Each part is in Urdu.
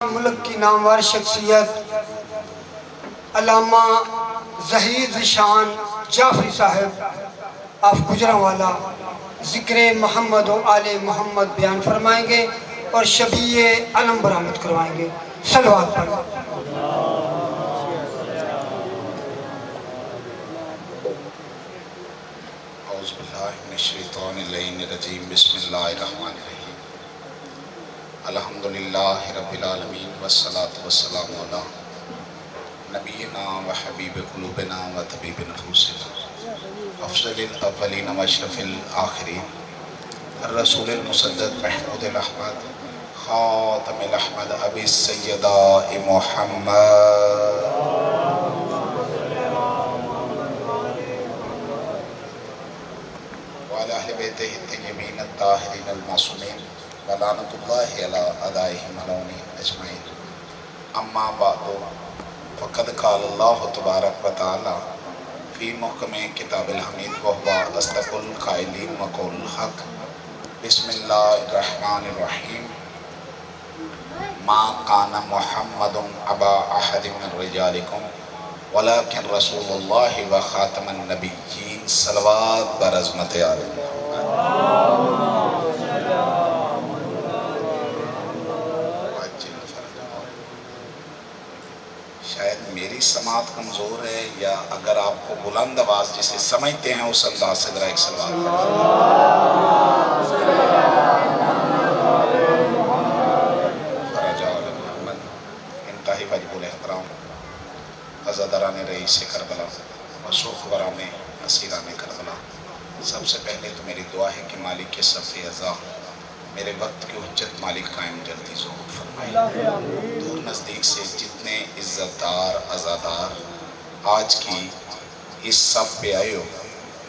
ملک کی نامور شخصیت علامہ زہیر ذیشان جعفری صاحب آف گجرانوالہ ذکر محمد و آل محمد بیان فرمائیں گے اور شبیہ علم برآمد کروائیں گے۔ صلوات پڑھیں۔ اعوذ باللہ من الشیطان اللعین الرجیم بسم اللہ الرحمن الرحیم الحمدللہ رب العالمین والصلاة والسلام علی نبینا و حبیب قلوبنا و طبیب نفوسنا افضل الاولین و اشرف الآخرین الرسول المسدد محمود الاحمد خاتم الاحمد ابی السیدہ محمد وعلى أهل بيته الطيبين الطاهرين المعصومين ولعنة الله على أعدائهم ملعونين أجمعين أما بعد فقد قال الله تبارك وتعالى في محكم كتاب الحميد وهو أصدق القائلين وقول الحق بسم الله الرحمن الرحيم ما كان محمد أبا أحد من رجالكم ولكن رسول الله وخاتم النبيين صلوات برزمت علیہ شاید میری سماعت کمزور ہے یا اگر آپ کو بلند آواز جسے سمجھتے ہیں اس انداز سے ذرا ایک صلوات انتہائی واجب الاحترام عزاداران رئیس کربلا و سوخوران اسیران کربلا، سب سے پہلے تو میری دعا ہے کہ مالک کے صف اعضاء میرے وقت کی حجت مالک قائم جلدی ظہور فرمائے۔ دور نزدیک سے جتنے عزت دار عزادار آج کی اس صف پہ آئے ہو،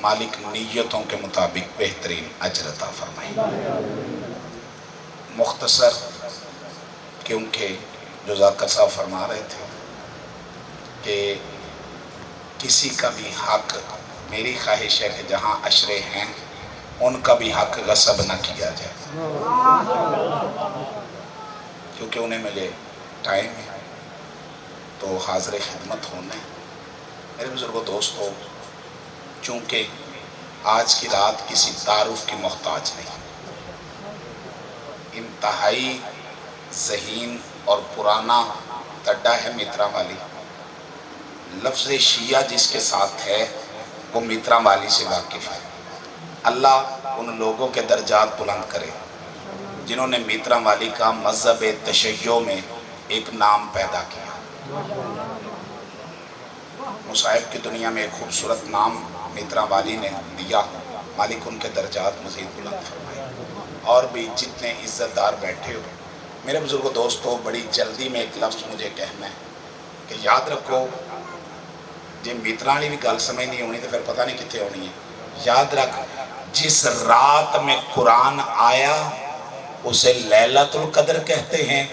مالک نیتوں کے مطابق بہترین اجر عطا فرمائے۔ مختصر کیونکہ جو ذاکر صاحب فرما رہے تھے کہ کسی کا بھی حق، میری خواہش ہے کہ جہاں عشرے ہیں ان کا بھی حق غصب نہ کیا جائے، کیونکہ انہیں مجھے ٹائم ہے تو حاضر خدمت ہونے۔ میرے بزرگوں دوستو، چونکہ آج کی رات کسی تعارف کی محتاج نہیں، انتہائی ذہین اور پرانا تڈا ہے میترا والی، لفظ شیعہ جس کے ساتھ ہے وہ میترا والی سے واقف ہے۔ اللہ ان لوگوں کے درجات بلند کرے جنہوں نے میترا والی کا مذہب تشیع میں ایک نام پیدا کیا۔ مصائب کی دنیا میں ایک خوبصورت نام میترا والی نے دیا، مالک ان کے درجات مزید بلند فرمائے۔ اور بھی جتنے عزت دار بیٹھے ہو، میرے بزرگوں دوستو، بڑی جلدی میں ایک لفظ مجھے کہنا ہے کہ یاد رکھو، جی میترانی بھی گل سمجھ نہیں ہونی تو پھر پتہ نہیں کتنے ہونی ہے۔ یاد رکھ، جس رات میں قرآن آیا اسے لیلۃ القدر کہتے ہیں،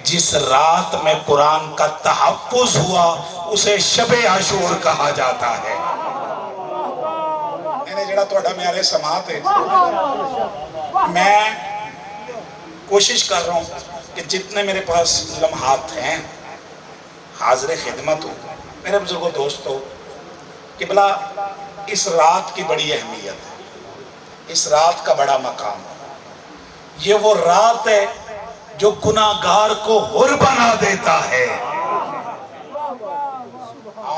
جس رات میں قرآن کا تحفظ ہوا اسے شب عاشور کہا جاتا ہے۔ میں نے جڑا توڑا میارے سماعت ہے، میں کوشش کر رہا ہوں کہ جتنے میرے پاس لمحات ہیں حاضر خدمت ہوں۔ میرے بزرگوں دوستو، قبلہ اس رات کی بڑی اہمیت ہے، اس رات کا بڑا مقام ہے۔ یہ وہ رات ہے جو گناہگار کو حر بنا دیتا ہے۔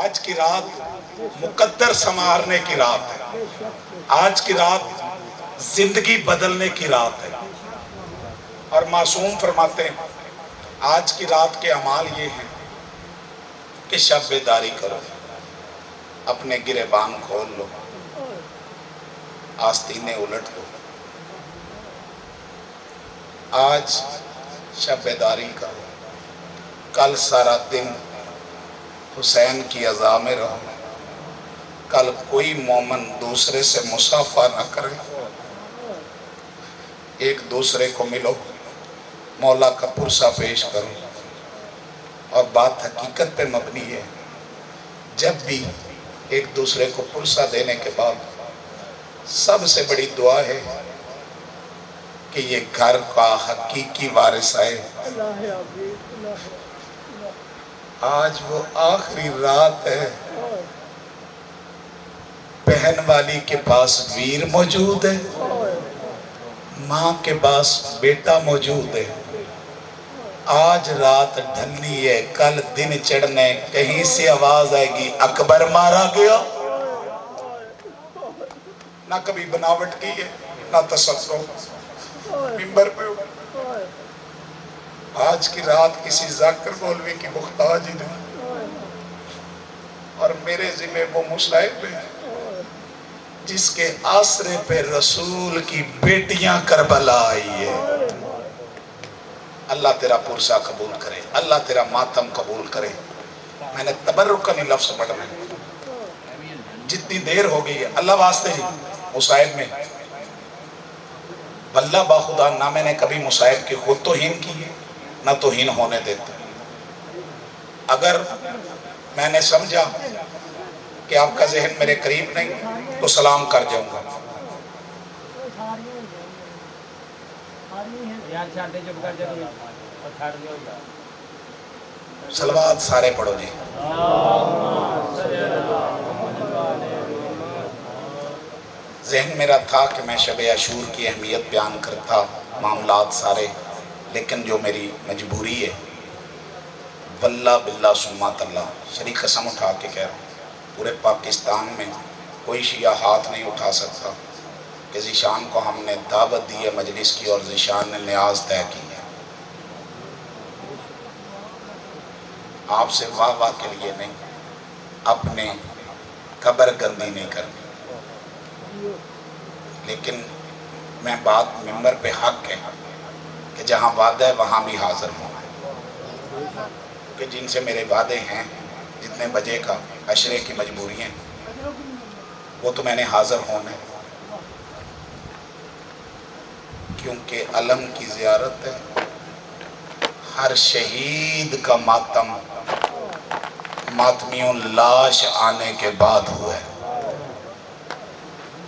آج کی رات مقدر سنوارنے کی رات ہے، آج کی رات زندگی بدلنے کی رات ہے۔ اور معصوم فرماتے ہیں آج کی رات کے اعمال یہ ہیں کہ شب بیداری کرو، اپنے گریبان کھول لو، آستینیں الٹ دو۔ آج شب بیداری کرو، کل سارا دن حسین کی عزا میں رہو، کل کوئی مومن دوسرے سے مصافحہ نہ کرے، ایک دوسرے کو ملو، مولا کا پرسہ پیش کرو۔ اور بات حقیقت پہ مبنی ہے، جب بھی ایک دوسرے کو پرسہ دینے کے بعد سب سے بڑی دعا ہے کہ کہ یہ گھر کا حقیقی وارث ہے۔ آج وہ آخری رات ہے، بہن والی کے پاس ویر موجود ہے، ماں کے پاس بیٹا موجود ہے۔ آج رات ڈھلنی ہے، کل دن چڑھنے، کہیں سے آواز آئے گی اکبر مارا گیا۔ نہ کبھی بناوٹ کی ہے، نہ تصرف، ممبر پہ آج کی رات کسی ذاکر مولوی کی محتاج ہی نہیں، اور میرے ذمہ وہ مصائب ہے جس کے آسرے پہ رسول کی بیٹیاں کربلا آئی ہے۔ اللہ تیرا پرسہ قبول کرے، اللہ تیرا ماتم قبول کرے۔ میں نے تبرکن لفظ پڑھنا ہے، جتنی دیر ہو گئی ہے اللہ واسطے جی مصائب میں واللہ باخدا نہ میں نے کبھی مصائب کی خود توہین کی ہے نہ توہین ہونے دیتے۔ اگر میں نے سمجھا کہ آپ کا ذہن میرے قریب نہیں تو سلام کر جاؤں گا۔ صلوات سارے پڑھو جی۔ ذہن میرا تھا کہ میں شب عاشور کی اہمیت بیان کرتا، معاملات سارے، لیکن جو میری مجبوری ہے، واللہ باللہ سمہ اللہ، شریک قسم اٹھا کے کہہ رہا ہوں، پورے پاکستان میں کوئی شیعہ ہاتھ نہیں اٹھا سکتا کہ ذیشان کو ہم نے دعوت دی ہے مجلس کی اور ذیشان نے نیاز طے کی ہے۔ آپ سے واہ واہ کے لیے نہیں، اپنے قبر گندی نہیں کرنی، لیکن میں بات ممبر پہ حق ہے کہ جہاں وعدہ ہے وہاں بھی حاضر ہوں، کہ جن سے میرے وعدے ہیں جتنے بجے کا عشرے کی مجبوریاں وہ تو میں نے حاضر ہونا ہے، کیونکہ علم کی زیارت ہے، ہر شہید کا ماتم ماتمیوں لاش آنے کے بعد ہوا ہے۔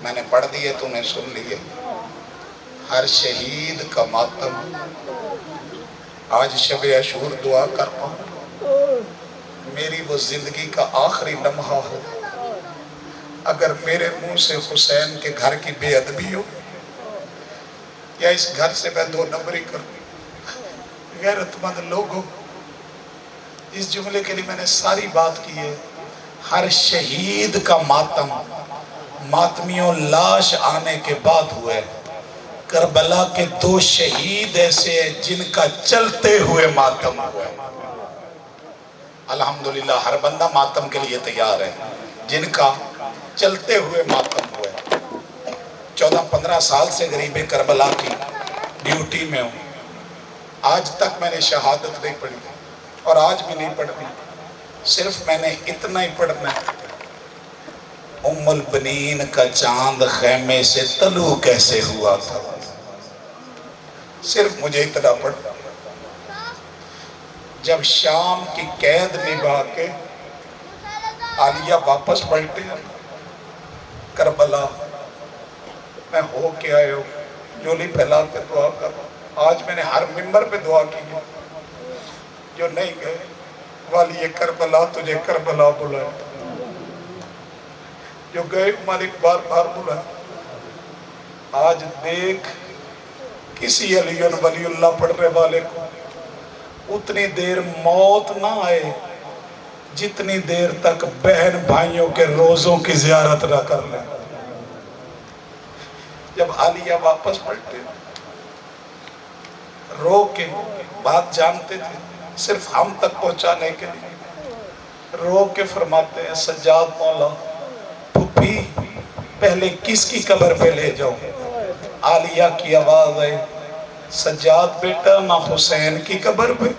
میں نے پڑھ دیے تو نے سن لیے، ہر شہید کا ماتم۔ آج شب عاشور دعا کرتا ہوں میری وہ زندگی کا آخری لمحہ ہو، اگر میرے منہ سے حسین کے گھر کی بے ادبی ہو یا اس گھر سے میں دو نمبری کروں۔ غیرت مند لوگوں، اس جملے کے لیے میں نے ساری بات کی ہے، ہر شہید کا ماتم ماتمیوں لاش آنے کے بعد ہوئے۔ کربلا کے دو شہید ایسے ہیں جن کا چلتے ہوئے ماتم ہوئے۔ الحمدللہ ہر بندہ ماتم کے لیے تیار ہے، جن کا چلتے ہوئے ماتم ہوئے۔ 14-15 سال سے غریب کربلا کی ڈیوٹی میں ہوں، آج تک میں نے شہادت نہیں پڑھی اور آج بھی نہیں پڑھنی، صرف میں نے اتنا ہی پڑھنا ہے، ام البنین کا چاند خیمے سے طلوع کیسے ہوا تھا، صرف مجھے اتنا پڑھنا۔ جب شام کی قید نبھا کے عالیہ واپس پلٹے کربلا میں ہو کے آئے ہو، جولی پھیلا کے دعا کر رہا ہوں۔ آج میں نے ہر ممبر پہ دعا کی ہے، جو نہیں گئے والی کربلا تجھے کربلا بلائے، جو گئے مالک بار بار بلائے۔ آج دیکھ کسی علی ولی اللہ پڑھنے والے کو اتنی دیر موت نہ آئے جتنی دیر تک بہن بھائیوں کے روزوں کی زیارت نہ کر لیں۔ جب عالیہ واپس پلٹے رو کے بات جانتے تھے صرف ہم تک پہنچانے کے لیے، رو کے فرماتے ہیں سجاد مولا پھپھی پہلے کس کی قبر پہ لے جاؤ؟ عالیہ کی آواز آئی سجاد بیٹا نہ حسین کی قبر پہ۔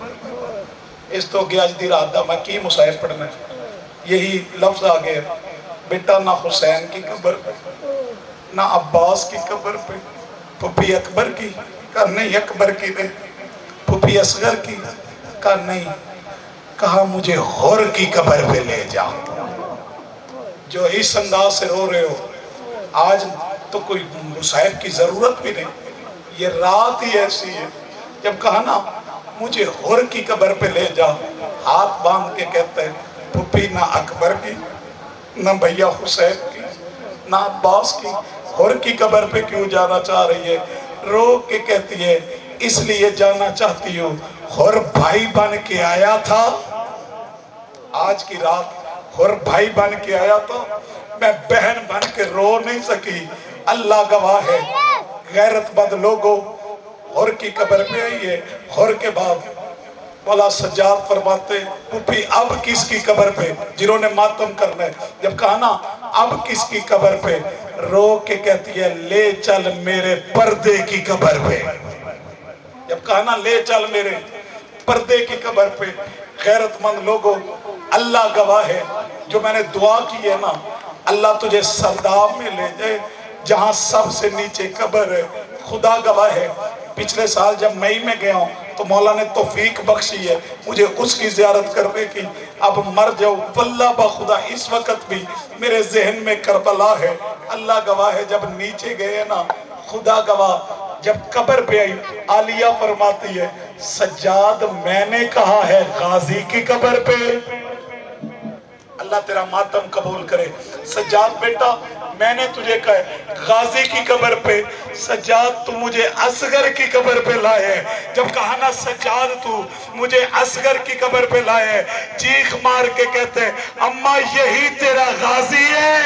اس تو گیا جدی رات دا میں کی مصائب پڑھنا ہے، یہی لفظ آگے بیٹا نہ حسین کی قبر پہ نہ عباس کی قبر پہ، پھپھی اکبر کی کہا نہیں، اکبر کی نہیں، پھپھی اصغر کی کہا نہیں، کہا مجھے غور کی قبر پہ لے جا۔ جو اس انداز سے رو رہے ہو، آج تو کوئی مصائب کی ضرورت بھی نہیں، یہ رات ہی ایسی ہے. جب کہا نا مجھے ہر کی قبر پہ لے جا, ہاتھ باندھ کے کہتے ہیں پھپھی نہ اکبر کی, نہ بھیا حسین کی, نہ عباس کی, ہر کی قبر پہ کیوں جانا چاہ رہی ہے؟ رو کے کہتی ہے اس لیے جانا چاہتی ہوں, ہر بھائی بن کے آیا تھا, آج کی رات ہر بھائی بن کے آیا تھا, میں بہن بن کے رو نہیں سکی. اللہ گواہ ہے غیرت مند لوگوں ہر کی قبر پہ آئی ہے. ہر کے بعد مولا سجاد فرماتے پھپھی اب کس کی قبر پہ, جنہوں نے ماتم کرنا ہے. جب کہا نا اب کس کی قبر پہ, رو کے کہتی ہے لے چل میرے پردے کی قبر پہ. جب کہا نا لے چل میرے پردے کی قبر پہ. غیرت مند لوگوں اللہ گواہ ہے جو میں نے دعا کی ہے نا, اللہ تجھے سرداب میں لے جائے جہاں سب سے نیچے قبر ہے. خدا گواہ ہے پچھلے سال جب مئی میں گیا ہوں تو مولا نے توفیق بخشی ہے مجھے اس کی زیارت کرنے کی. اب مر جاؤ واللہ بخدا اس وقت بھی میرے ذہن میں کربلا ہے. اللہ گواہ ہے جب نیچے گئے نا, خدا گواہ جب قبر پہ آئی عالیہ فرماتی ہے سجاد میں نے کہا ہے غازی کی قبر پہ. اللہ تیرا ماتم قبول کرے. سجاد بیٹا میں نے تجھے کہا ہے غازی کی قبر پہ, سجاد تو مجھے اصغر کی قبر پہ لائے. جب کہا نا سجاد تو مجھے اصغر کی قبر پہ لائے, چیخ مار کے کہتے اماں یہی تیرا غازی ہے.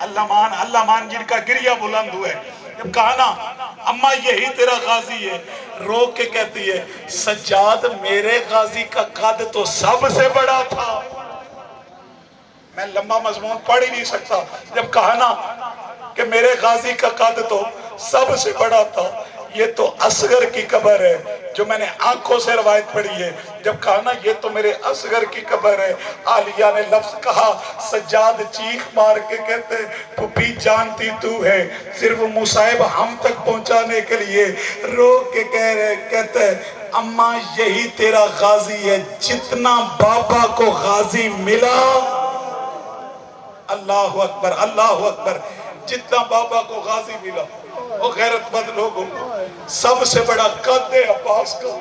اللہ مان جن کا گریہ بلند ہوئے. جب کہا نا اماں یہی تیرا غازی ہے, رو کے کہتی ہے سجاد میرے غازی کا قد تو سب سے بڑا تھا. میں لمبا مضمون پڑھ ہی نہیں سکتا. جب کہا نا کہ میرے غازی کا قد تو سب سے بڑا تھا, یہ تو اصغر کی قبر ہے جو میں نے آنکھوں سے روایت پڑھی ہے. جب کہا نا یہ تو میرے اصغر کی قبر ہے, عالیہ نے لفظ کہا سجاد چیخ مار کے کہتے پھپھی جانتی تو ہے صرف مصائب ہم تک پہنچانے کے لیے. رو کے کہہ رہے کہتے اماں یہی تیرا غازی ہے جتنا بابا کو غازی ملا. اللہ اکبر اللہ اکبر, جتنا بابا کو غازی ملا. وہ غیرت مند لوگوں سب سے بڑا قد ہے عباس کا,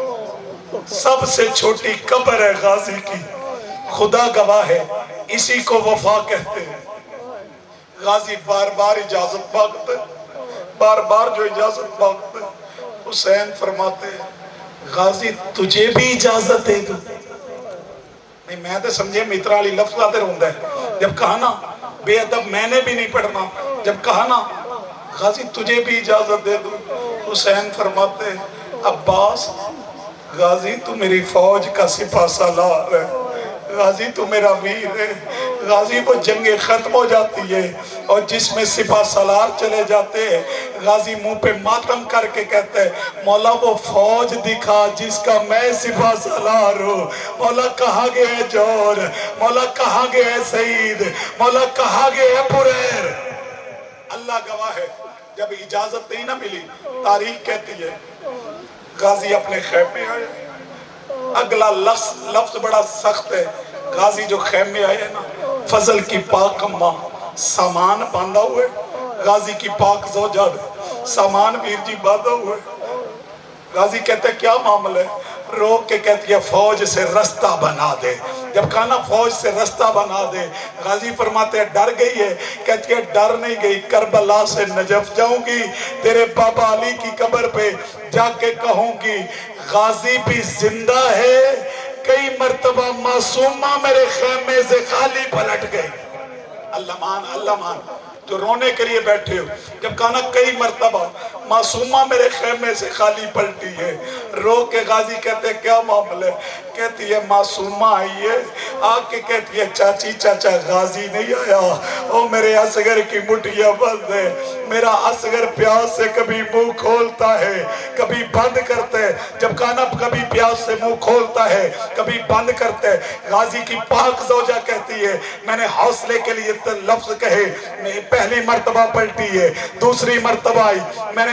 سب سے چھوٹی قبر ہے غازی کی. خدا گواہ ہے اسی کو وفا کہتے ہیں. غازی بار بار اجازت مانگتے, بار بار جو اجازت مانگتے, حسین فرماتے ہیں غازی تجھے بھی اجازت ہے. نہیں میں تو سمجھے مترا علی لفظ آتے رہتا ہے. جب کہا نا بے ادب میں نے بھی نہیں پڑھنا, جب کہا نا غازی تجھے بھی اجازت دے دوں, حسین فرماتے عباس غازی تو میری فوج کا سپاہ سالار ہے, غازی تو میرا ویر ہے. غازی وہ جنگیں ختم ہو جاتی ہے اور جس میں سپاہ سالار چلے جاتے ہیں غازی منہ پہ ماتم کر کے کہتے ہیں مولا وہ فوج دکھا جس کا میں سپاہ سالار ہوں. مولا کہاں گئے ہے جور, مولا کہاں گئے ہے سعید, مولا کہاں گئے ہے پریر. اللہ گواہ ہے جب اجازت نہیں نہ ملی, تاریخ کہتی ہے غازی اپنے خیمے آئے. اگلا لفظ بڑا سخت ہے. غازی جو خیمے آئے نا, فضل کی پاک اماں سامان باندھا ہوئے, غازی کی پاک زوجہ سامان ویر جی باندھا ہوئے. غازی کہتے کیا معاملہ ہے, رو کے کہتی ہے فوج سے رستہ بنا دے. جب کہا نا فوج سے رستہ بنا دے, غازی فرماتے ہیں ڈر گئی ہے, کہتی ہے ڈر نہیں گئی, کربلا سے نجف جاؤں گی, تیرے بابا علی کی قبر پہ جا کے کہوں گی غازی بھی زندہ ہے. کئی مرتبہ معصومہ میرے خیمے سے خالی پلٹ گئی. اللہ مان جو رونے کے لیے بیٹھے ہو, جب کہا نا کئی مرتبہ معصومہ میرے خیمے سے خالی پلٹی ہے. رو کے غازی کہتے ہیں کیا معاملہ ہے, کہتی ہے معصومہ آئی ہے, آ کے کہتی ہے چاچی چاچا غازی نہیں آیا, او میرے اصغر کی مٹھیاں بند ہے, میرا اصغر پیاس سے کبھی منہ کھولتا ہے کبھی بند کرتا ہے. جب کہا نا کبھی پیاس سے منہ کھولتا ہے کبھی بند کرتا ہے. غازی کی پاک زوجہ کہتی ہے میں نے حوصلے کے لیے لفظ کہے, میں پہلی مرتبہ پلٹی ہے, دوسری مرتبہ آئی, میں نے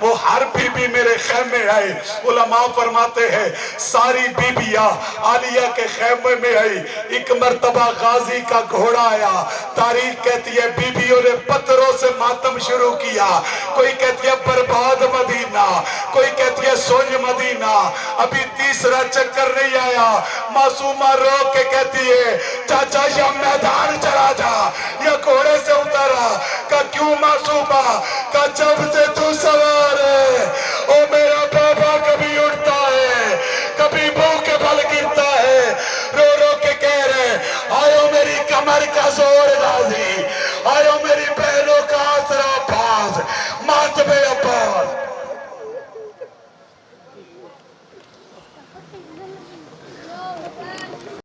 وہ ہر بیوی میرے خیمے آئی. علماء فرماتے ہیں ساری بیویاں عالیہ کے خیمے میں آئی. ایک مرتبہ غازی کا گھوڑا آیا. تاریخ کہتی ہے بیویوں نے پتھروں سے ماتم شروع کیا. کوئی کہتی ہے برباد مدینہ, کوئی کہتی ہے سوج مدینہ. ابھی تیسرا چکر نہیں آیا. معصومہ رو کے کہتی ہے چاچا یا میدان چلا جا یا گھوڑے سے اترا. کہا کیوں معصومہ؟ کہا جب سے